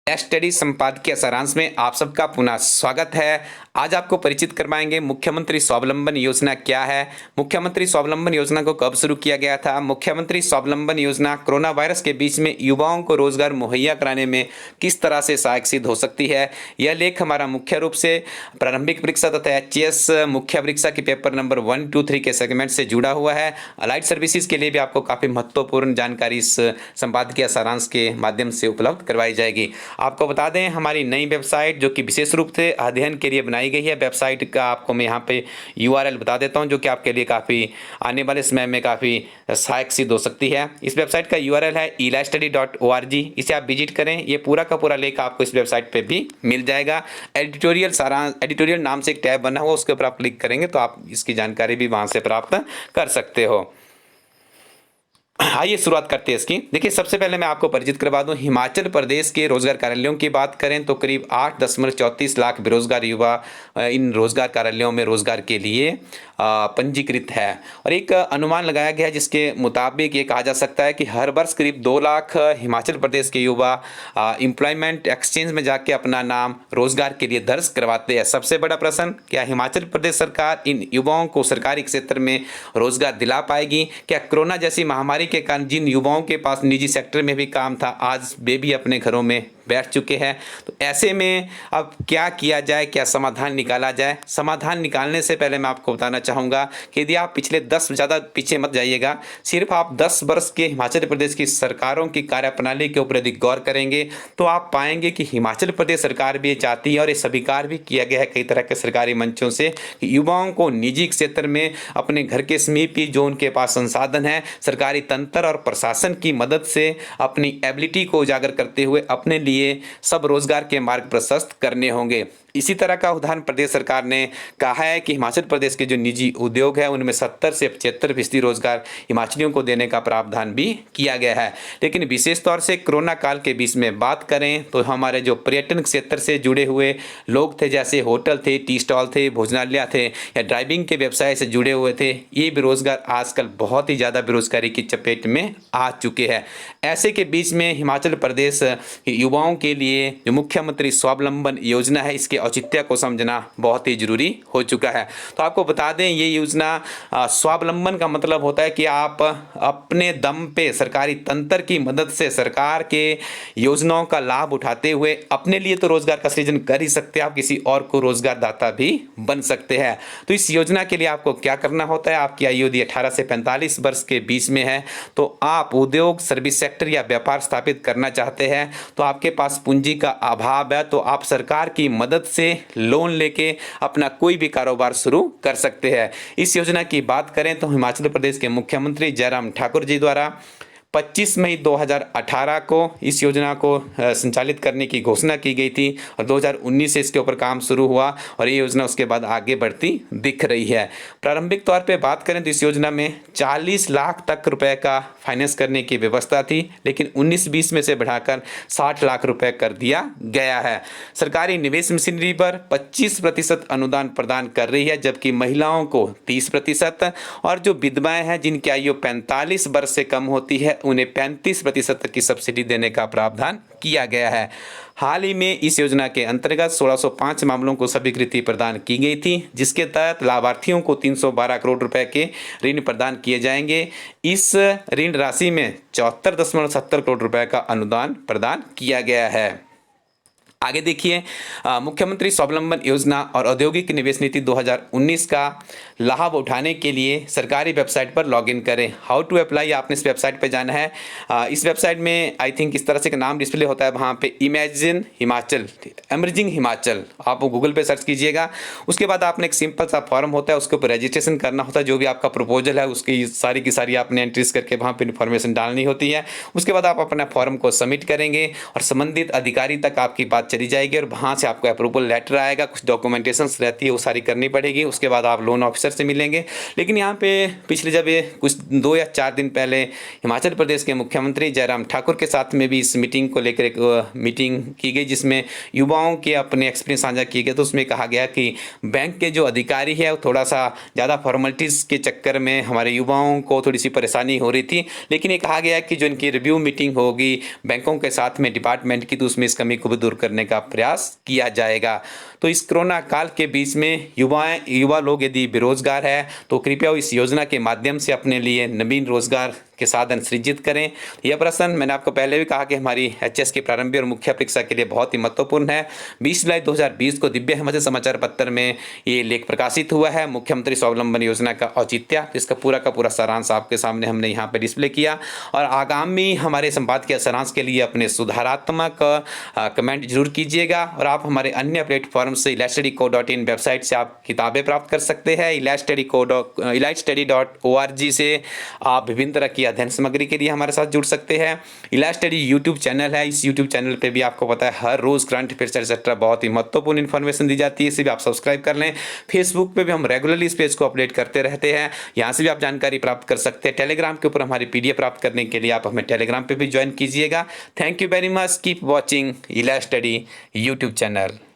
Study संपादकीय सारांश में आप सबका पुनः स्वागत है। आज आपको परिचित करवाएंगे मुख्यमंत्री स्वावलंबन योजना क्या है, मुख्यमंत्री स्वावलंबन योजना को कब शुरू किया गया था, मुख्यमंत्री स्वावलंबन योजना कोरोना वायरस के बीच में युवाओं को रोजगार मुहैया कराने में किस तरह से सहायक सिद्ध हो सकती है। यह लेख हमारा मुख्य रूप से प्रारंभिक परीक्षा तथा एचएएस मुख्य परीक्षा के पेपर नंबर 1, 2, 3 के सेगमेंट से जुड़ा हुआ है। अलाइड सर्विसेज के लिए भी आपको काफ़ी महत्वपूर्ण जानकारी इस संपादकीय सारांश के माध्यम से उपलब्ध करवाई जाएगी। आपको बता दें हमारी नई वेबसाइट जो कि विशेष रूप से अध्ययन के लिए बनाई गई है, वेबसाइट का आपको मैं यहाँ पे यूआरएल बता देता हूँ जो कि आपके लिए काफ़ी आने वाले समय में काफ़ी सहायक सिद्ध हो सकती है। इस वेबसाइट का यूआरएल है elistudy.org। इसे आप विजिट करें। ये पूरा का पूरा लेख आपको इस वेबसाइट पे भी मिल जाएगा। एडिटोरियल सारांश, एडिटोरियल नाम से एक टैब बना हुआ, उसके ऊपर आप क्लिक करेंगे तो आप इसकी जानकारी भी वहाँ से प्राप्त कर सकते हो। आइए शुरुआत करते हैं इसकी। देखिए सबसे पहले मैं आपको परिचित करवा दूं, हिमाचल प्रदेश के रोजगार कार्यालयों की बात करें तो करीब 8.34 लाख बेरोजगार युवा इन रोजगार कार्यालयों में रोजगार के लिए पंजीकृत है। और एक अनुमान लगाया गया है जिसके मुताबिक ये कहा जा सकता है कि हर वर्ष करीब 2 लाख हिमाचल प्रदेश के युवा एम्प्लॉयमेंट एक्सचेंज में जाके अपना नाम रोजगार के लिए दर्ज करवाते हैं। सबसे बड़ा प्रश्न, क्या हिमाचल प्रदेश सरकार इन युवाओं को सरकारी क्षेत्र में रोजगार दिला पाएगी? क्या कोरोना जैसी महामारी के कारण जिन युवाओं के पास निजी सेक्टर में भी काम था, आज वे भी अपने घरों में बैठ चुके हैं। तो ऐसे में अब क्या किया जाए, क्या समाधान निकाला जाए? समाधान निकालने से पहले मैं आपको बताना चाहूँगा कि यदि आप पिछले 10 ज़्यादा पीछे मत जाइएगा, सिर्फ आप 10 वर्ष के हिमाचल प्रदेश की सरकारों की कार्यप्रणाली के ऊपर यदि गौर करेंगे तो आप पाएंगे कि हिमाचल प्रदेश सरकार भी ये चाहती है और ये स्वीकार भी किया गया है कई तरह के सरकारी मंचों से कि युवाओं को निजी क्षेत्र में अपने घर के समीप ही जो उनके पास संसाधन है, सरकारी तंत्र और प्रशासन की मदद से अपनी एबिलिटी को उजागर करते हुए अपने लिए सब रोजगार के मार्ग प्रशस्त करने होंगे। इसी तरह का उदाहरण प्रदेश सरकार ने कहा है कि हिमाचल प्रदेश के जो निजी उद्योग है उनमें 70 से 75% रोजगार हिमाचलियों को देने का प्रावधान भी किया गया है। लेकिन विशेष तौर से कोरोना काल के बीच में बात करें तो हमारे जो पर्यटन क्षेत्र से जुड़े हुए लोग थे, जैसे होटल थे, टी स्टॉल थे, भोजनालय थे या ड्राइविंग के व्यवसाय से जुड़े हुए थे, ये बेरोजगार आजकल बहुत ही ज़्यादा बेरोजगारी की चपेट में आ चुके हैं। ऐसे के बीच में हिमाचल प्रदेश युवाओं के लिए जो मुख्यमंत्री स्वावलंबन योजना है, इसके औचित्य को समझना बहुत ही जरूरी हो चुका है। तो आपको बता दें ये योजना स्वावलंबन का मतलब होता है कि आप अपने दम पे सरकारी तंत्र की मदद से सरकार के योजनाओं का लाभ उठाते हुए अपने लिए तो रोजगार का सृजन कर ही सकते हैं, आप किसी और को रोजगार दाता भी बन सकते हैं। तो इस योजना के लिए आपको क्या करना होता है, आपकी आयु यदि 18 से 45 वर्ष के बीच में है तो आप उद्योग, सर्विस सेक्टर या व्यापार स्थापित करना चाहते हैं, तो आपके पास पूंजी का अभाव है तो आप सरकार की मदद से लोन लेके अपना कोई भी कारोबार शुरू कर सकते हैं। इस योजना की बात करें तो हिमाचल प्रदेश के मुख्यमंत्री जयराम ठाकुर जी द्वारा 25 मई 2018 को इस योजना को संचालित करने की घोषणा की गई थी और 2019 से इसके ऊपर काम शुरू हुआ और ये योजना उसके बाद आगे बढ़ती दिख रही है। प्रारंभिक तौर पे बात करें तो इस योजना में 40 लाख तक रुपए का फाइनेंस करने की व्यवस्था थी, लेकिन 19-20 में से बढ़ाकर 60 लाख रुपए कर दिया गया है। सरकारी निवेश मशीनरी पर 25% अनुदान प्रदान कर रही है, जबकि महिलाओं को 30% और जो विधवाएं हैं जिनकी आयु 45 वर्ष से कम होती है उन्हें 35% तक की सब्सिडी देने का प्रावधान किया गया है। हाल ही में इस योजना के अंतर्गत 1605 मामलों को स्वीकृति प्रदान की गई थी, जिसके तहत लाभार्थियों को 312 करोड़ रुपए के ऋण प्रदान किए जाएंगे। इस ऋण राशि में 74.70 करोड़ रुपए का अनुदान प्रदान किया गया है। आगे देखिए, मुख्यमंत्री स्वावलंबन योजना और औद्योगिक निवेश नीति 2019 का लाभ उठाने के लिए सरकारी वेबसाइट पर लॉगिन करें। हाउ टू अप्लाई, आपने इस वेबसाइट पर जाना है। इस वेबसाइट में आई थिंक इस तरह से एक नाम डिस्प्ले होता है, वहाँ पे इमेजिन हिमाचल, एमर्जिंग हिमाचल, आप गूगल पे सर्च कीजिएगा। उसके बाद आपने एक सिंपल सा फॉर्म होता है, उसके ऊपर रजिस्ट्रेशन करना होता है। जो भी आपका प्रपोजल है उसकी सारी की सारी आपने एंट्रीज करके वहाँ पर इन्फॉर्मेशन डालनी होती है। उसके बाद आप अपना फॉर्म को सबमिट करेंगे और संबंधित अधिकारी तक आपकी बातचीत चली जाएगी और वहाँ से आपको अप्रूवल लेटर आएगा, कुछ डॉक्यूमेंटेशंस रहती है वो सारी करनी पड़ेगी, उसके बाद आप लोन ऑफिसर से मिलेंगे। लेकिन यहाँ पे पिछले जब ये कुछ 2 या 4 दिन पहले हिमाचल प्रदेश के मुख्यमंत्री जयराम ठाकुर के साथ में भी इस मीटिंग को लेकर एक मीटिंग की गई, जिसमें युवाओं के अपने एक्सपीरियंस साझा किए गए। तो उसमें कहा गया कि बैंक के जो अधिकारी है वो थोड़ा सा ज़्यादा फॉर्मेलिटीज़ के चक्कर में हमारे युवाओं को थोड़ी सी परेशानी हो रही थी। लेकिन ये कहा गया कि जो इनकी रिव्यू मीटिंग होगी बैंकों के साथ में डिपार्टमेंट की, तो उसमें इस कमी को भी दूर करने का प्रयास किया जाएगा। तो इस कोरोना काल के बीच में युवा लोग यदि बेरोजगार है तो कृपया इस योजना के माध्यम से अपने लिए नवीन रोजगार के साधन सृजित करें। यह प्रश्न मैंने आपको पहले भी कहा कि हमारी एचएस की प्रारंभिक और मुख्य परीक्षा के लिए बहुत ही महत्वपूर्ण है। 20 जुलाई 2020 को दिव्य हिमाचल समाचार पत्र में ये लेख प्रकाशित हुआ है, मुख्यमंत्री स्वावलंबन योजना का औचित्य। इसका पूरा का पूरा सारांश आपके सामने हमने यहाँ पर डिस्प्ले किया। और आगामी हमारे संपादकीय सारांश के लिए अपने सुधारात्मक कमेंट जरूर कीजिएगा। और आप हमारे अन्य प्लेटफॉर्म से elitestudy.co.in वेबसाइट से आप किताबें प्राप्त कर सकते हैं। elitestudy.org से आप विभिन्न तरह की अध्ययन सामग्री के लिए हमारे साथ जुड़ सकते हैं। इलाज स्टडी यूट्यूब चैनल है, इस यूट्यूब चैनल पे भी आपको पता है हर रोज़ करंट अफेयर्स एक्सेट्रा बहुत ही महत्वपूर्ण इन्फॉर्मेशन दी जाती है, इसे भी आप सब्सक्राइब कर लें। फेसबुक पे भी हम रेगुलरली इस पेज को अपडेट करते रहते हैं, यहाँ से भी आप जानकारी प्राप्त कर सकते हैं। टेलीग्राम के ऊपर हमारी PDF प्राप्त करने के लिए आप हमें टेलीग्राम पे भी ज्वाइन कीजिएगा। Thank you very much, keep watching इलाज स्टडी यूट्यूब चैनल।